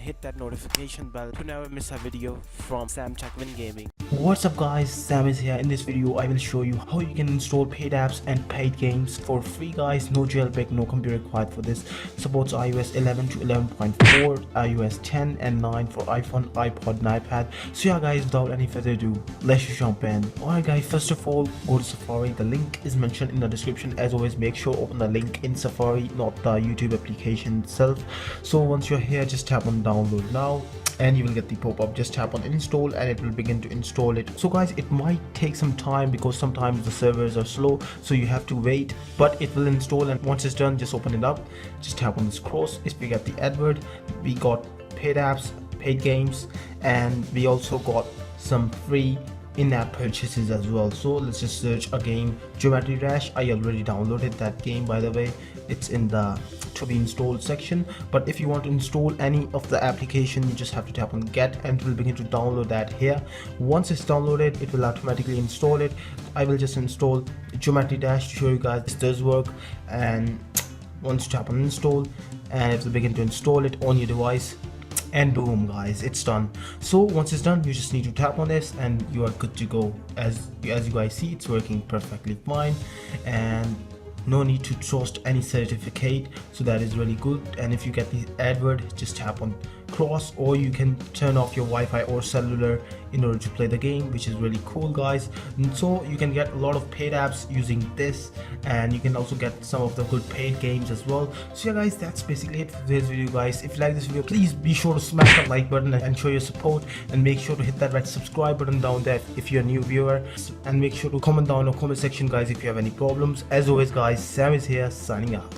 hit that notification bell to never miss a video from Sam Chuckwin Gaming. What's up guys, Sam is here. In this video I will show you how you can install paid apps and paid games for free guys. No jailbreak, no computer required for this. Supports iOS 11 to 11.4, iOS 10 and 9 for iPhone, iPod and iPad. So yeah guys, without any further ado, let's just jump in. Alright guys, first of all go to Safari. The link is mentioned in the description. As always, make sure open the link in Safari, not the YouTube application itself. So once you're here, just tap on download now and you will get the pop-up. Just tap on install and it will begin to install it. So guys, it might take some time because sometimes the servers are slow, so you have to wait, but it will install. And once it's done, just open it up, just tap on this cross. If we get the advert, we got paid apps, paid games, and we also got some free in-app purchases as well. So let's just search a game, Geometry Dash. I already downloaded that game, by the way. It's in the to be installed section, but if you want to install any of the application, you just have to tap on get and it will begin to download that here. Once it's downloaded, it will automatically install it. I will just install Geometry Dash to show you guys this does work. And once you tap on install, and it will begin to install it on your device, and boom guys, it's done. So once it's done, you just need to tap on this and you are good to go. As you guys see, it's working perfectly fine and no need to trust any certificate, so that is really good. And if you get the advert, just tap on cross, or you can turn off your Wi-Fi or cellular in order to play the game, which is really cool guys. And so you can get a lot of paid apps using this, and you can also get some of the good paid games as well. So yeah guys, that's basically it for today's video guys. If you like this video, please be sure to smash that like button and show your support, and make sure to hit that red subscribe button down there if you're a new viewer, and make sure to comment down in the comment section guys if you have any problems. As always guys, Sam is here signing out.